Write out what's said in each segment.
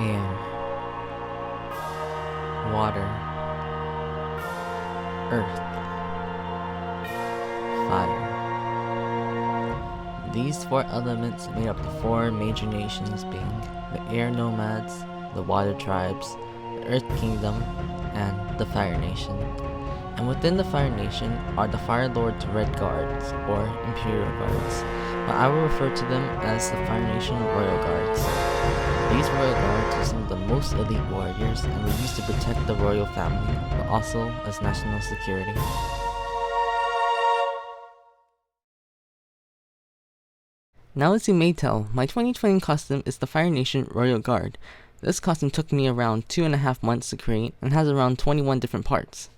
air, water, earth, fire. These four elements made up the four major nations being the air nomads, the water tribes, the earth kingdom, and the fire nation. And within the fire nation are the Fire Lord's Red Guards, or Imperial Guards, but I will refer to them as the Fire Nation Royal Guards. These Royal Guards are some of the most elite warriors and were used to protect the royal family, but also as national security. Now, as you may tell, my 2020 costume is the Fire Nation Royal Guard. This costume took me around 2.5 months to create and has around 21 different parts.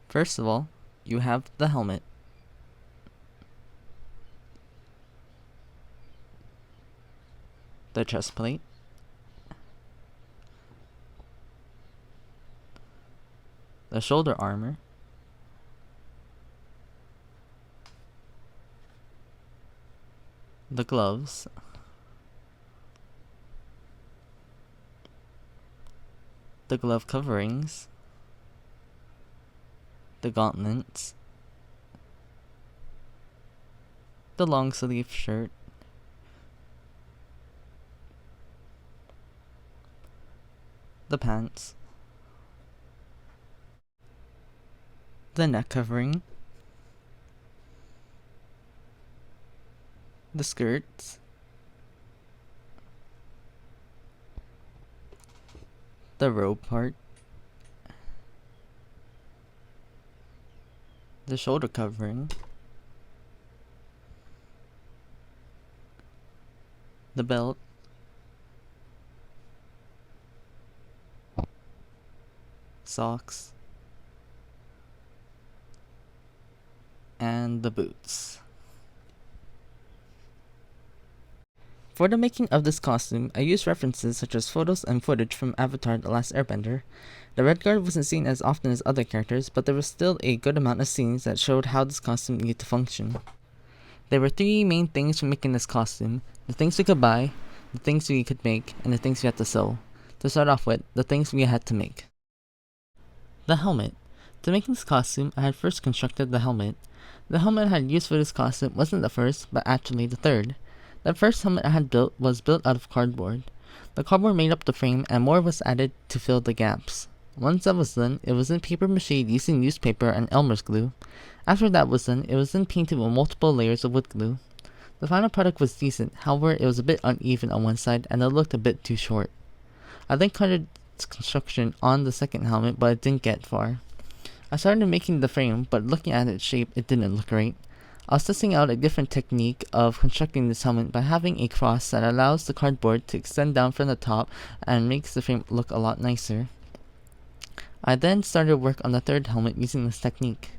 First of all, you have the helmet. The chest plate. The shoulder armor. The gloves. The glove coverings. The gauntlets. The long sleeve shirt. The pants. The neck covering. The skirts. The robe part. The shoulder covering. The belt. Socks. And the boots. For the making of this costume, I used references such as photos and footage from Avatar: The Last Airbender. The Red Guard wasn't seen as often as other characters, but there was still a good amount of scenes that showed how this costume needed to function. There were three main things for making this costume: the things we could buy, the things we could make, and the things we had to sew. To start off with, the things we had to make. The helmet. To make this costume, I had first constructed the helmet. The helmet I had used for this costume wasn't the first, but actually the third. The first helmet I had built was built out of cardboard. The cardboard made up the frame and more was added to fill the gaps. Once that was done, it was then paper mache using newspaper and Elmer's glue. After that was done, it was then painted with multiple layers of wood glue. The final product was decent, however it was a bit uneven on one side and it looked a bit too short. I then cut its construction on the second helmet, but it didn't get far. I started making the frame, but looking at its shape, it didn't look right. I was testing out a different technique of constructing this helmet by having a cross that allows the cardboard to extend down from the top and makes the frame look a lot nicer. I then started work on the third helmet using this technique.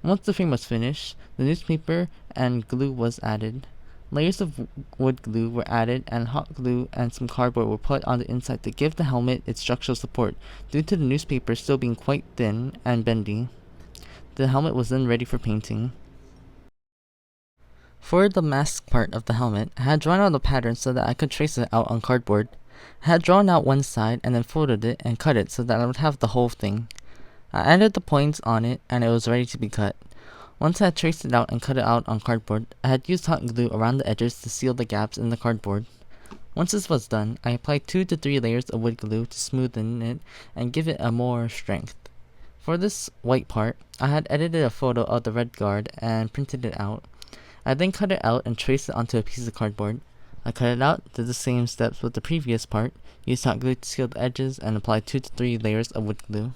Once the frame was finished, the newspaper and glue was added. Layers of wood glue were added and hot glue and some cardboard were put on the inside to give the helmet its structural support, due to the newspaper still being quite thin and bendy. The helmet was then ready for painting. For the mask part of the helmet, I had drawn out a pattern so that I could trace it out on cardboard. I had drawn out one side and then folded it and cut it so that I would have the whole thing. I added the points on it and it was ready to be cut. Once I had traced it out and cut it out on cardboard, I had used hot glue around the edges to seal the gaps in the cardboard. Once this was done, I applied 2 to 3 layers of wood glue to smoothen it and give it a more strength. For this white part, I had edited a photo of the Red Guard and printed it out. I then cut it out and traced it onto a piece of cardboard. I cut it out, did the same steps with the previous part, used hot glue to seal the edges, and applied 2 to 3 layers of wood glue.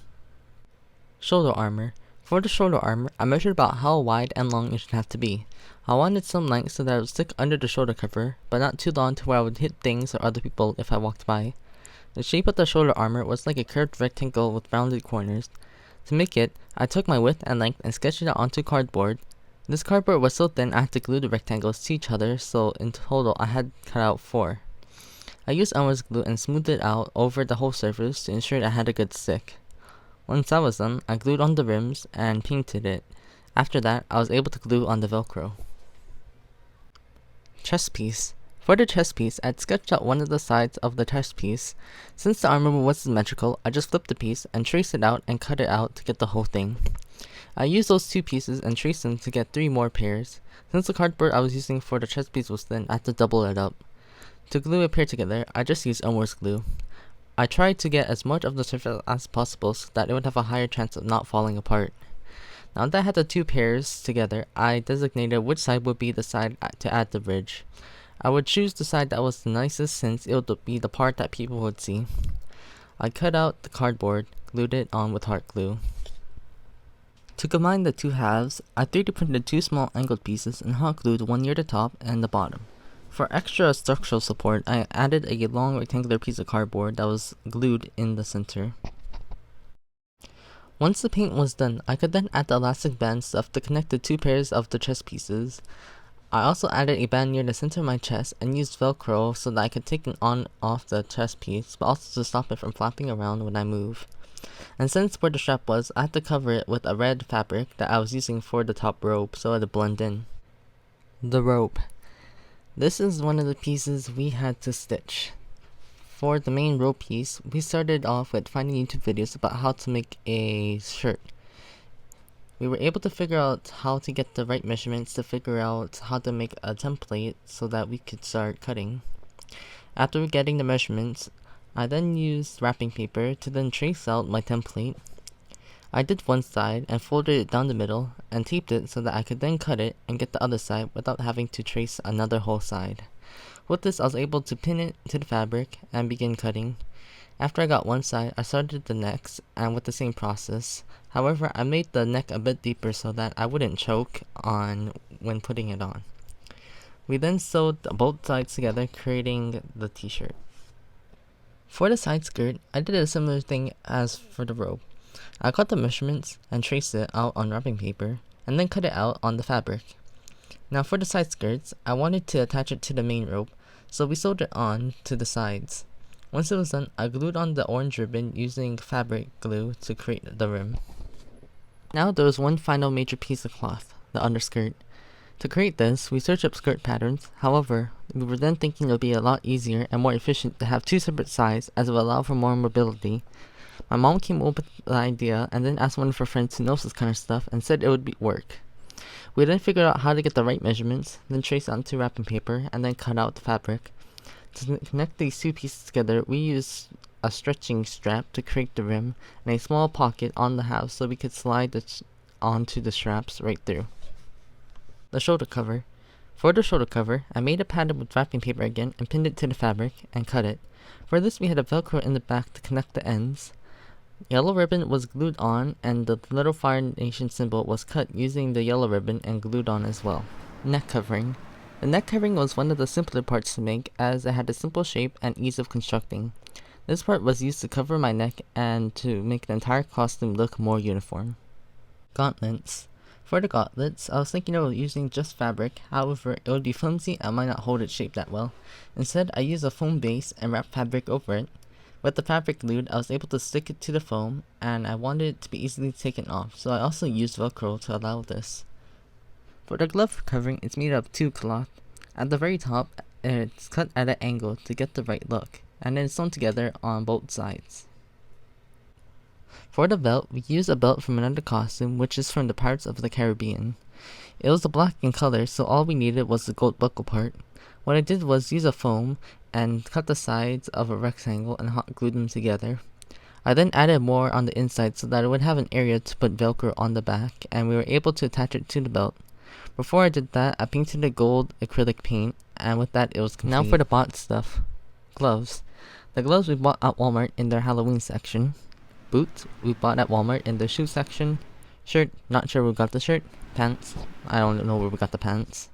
Shoulder armor. For the shoulder armor, I measured about how wide and long it should have to be. I wanted some length so that it would stick under the shoulder cover, but not too long to where I would hit things or other people if I walked by. The shape of the shoulder armor was like a curved rectangle with rounded corners. To make it, I took my width and length and sketched it out onto cardboard. This cardboard was so thin I had to glue the rectangles to each other, so in total I had cut out 4. I used Elmer's glue and smoothed it out over the whole surface to ensure it had a good stick. Once that was done, I glued on the rims and painted it. After that, I was able to glue on the Velcro. Chest piece. For the chest piece, I had sketched out one of the sides of the chest piece. Since the armor was symmetrical, I just flipped the piece and traced it out and cut it out to get the whole thing. I used those 2 pieces and traced them to get 3 more pairs. Since the cardboard I was using for the chest piece was thin, I had to double it up. To glue a pair together, I just used Elmer's glue. I tried to get as much of the surface as possible so that it would have a higher chance of not falling apart. Now that I had the 2 pairs together, I designated which side would be the side to add the ridge. I would choose the side that was the nicest since it would be the part that people would see. I cut out the cardboard, glued it on with hot glue. To combine the 2 halves, I 3D printed 2 small angled pieces and hot glued one near the top and the bottom. For extra structural support, I added a long rectangular piece of cardboard that was glued in the center. Once the paint was done, I could then add the elastic band stuff to connect the 2 pairs of the chest pieces. I also added a band near the center of my chest and used Velcro so that I could take it on off the chest piece, but also to stop it from flapping around when I move. And since where the strap was, I had to cover it with a red fabric that I was using for the top rope so it would blend in. The rope. This is one of the pieces we had to stitch. For the main rope piece, we started off with finding YouTube videos about how to make a shirt. We were able to figure out how to get the right measurements to figure out how to make a template so that we could start cutting. After getting the measurements, I then used wrapping paper to then trace out my template. I did one side and folded it down the middle and taped it so that I could then cut it and get the other side without having to trace another whole side. With this, I was able to pin it to the fabric and begin cutting. After I got one side, I started the next and with the same process. However, I made the neck a bit deeper so that I wouldn't choke on when putting it on. We then sewed both sides together, creating the t-shirt. For the side skirt, I did a similar thing as for the robe. I cut the measurements and traced it out on wrapping paper, and then cut it out on the fabric. Now for the side skirts, I wanted to attach it to the main rope, so we sewed it on to the sides. Once it was done, I glued on the orange ribbon using fabric glue to create the rim. Now there was one final major piece of cloth, the underskirt. To create this, we searched up skirt patterns. However, we were then thinking it would be a lot easier and more efficient to have 2 separate sides as it would allow for more mobility. My mom came up with the idea and then asked one of her friends who knows this kind of stuff and said it would work. We then figured out how to get the right measurements, then traced onto wrapping paper and then cut out the fabric. To connect these 2 pieces together, we used a stretching strap to create the rim and a small pocket on the half so we could slide onto the straps right through. The shoulder cover. For the shoulder cover, I made a pattern with wrapping paper again and pinned it to the fabric and cut it. For this, we had a Velcro in the back to connect the ends. Yellow ribbon was glued on and the little Fire Nation symbol was cut using the yellow ribbon and glued on as well. Neck covering. The neck covering was one of the simpler parts to make as it had a simple shape and ease of constructing. This part was used to cover my neck and to make the entire costume look more uniform. Gauntlets. For the gauntlets, I was thinking of using just fabric, however, it would be flimsy and might not hold its shape that well. Instead, I used a foam base and wrapped fabric over it. With the fabric glued, I was able to stick it to the foam, and I wanted it to be easily taken off, so I also used Velcro to allow this. For the glove covering, it's made of 2 cloth. At the very top, it's cut at an angle to get the right look, and then sewn together on both sides. For the belt, we used a belt from another costume, which is from the Pirates of the Caribbean. It was black in color, so all we needed was the gold buckle part. What I did was use a foam and cut the sides of a rectangle and hot glued them together. I then added more on the inside so that it would have an area to put Velcro on the back, and we were able to attach it to the belt. Before I did that, I painted the gold acrylic paint, and with that it was complete. Now for the bought stuff. Gloves. The gloves we bought at Walmart in their Halloween section. Boots we bought at Walmart in the shoe section. Shirt, not sure where we got the shirt. Pants, I don't know where we got the pants.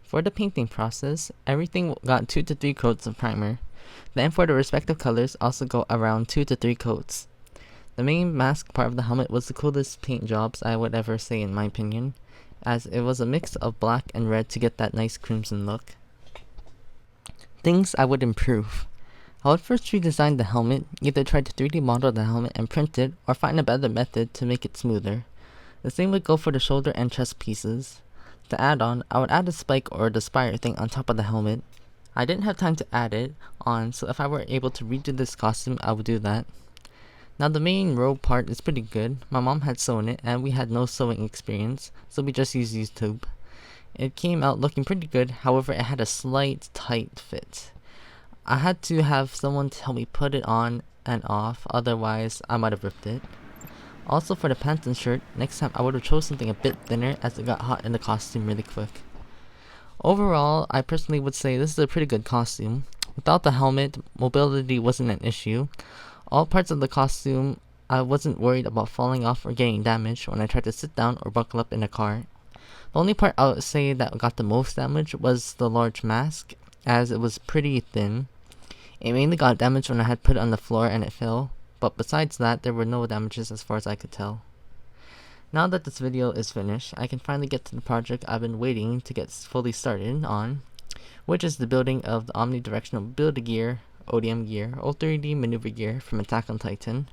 For the painting process, everything got 2 to 3 coats of primer. Then for the respective colors also go around 2 to 3 coats. The main mask part of the helmet was the coolest paint jobs I would ever say in my opinion, as it was a mix of black and red to get that nice crimson look. Things I would improve. I would first redesign the helmet, either try to 3D model the helmet and print it, or find a better method to make it smoother. The same would go for the shoulder and chest pieces. To add on, I would add a spike or the spire thing on top of the helmet. I didn't have time to add it on, so if I were able to redo this costume, I would do that. Now the main robe part is pretty good. My mom had sewn it, and we had no sewing experience, so we just used YouTube. It came out looking pretty good, however it had a slight tight fit. I had to have someone to help me put it on and off, otherwise I might have ripped it. Also for the pants and shirt, next time I would have chose something a bit thinner as it got hot in the costume really quick. Overall, I personally would say this is a pretty good costume. Without the helmet, mobility wasn't an issue. All parts of the costume, I wasn't worried about falling off or getting damaged when I tried to sit down or buckle up in a car. The only part I would say that got the most damage was the large mask, as it was pretty thin. It mainly got damaged when I had put it on the floor and it fell, but besides that, there were no damages as far as I could tell. Now that this video is finished, I can finally get to the project I've been waiting to get fully started on, which is the building of the omnidirectional Build-A-Gear, ODM gear, or 3D maneuver gear from Attack on Titan.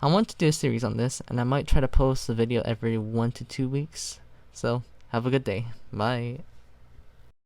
I want to do a series on this, and I might try to post a video every 1 to 2 weeks. So, have a good day. Bye.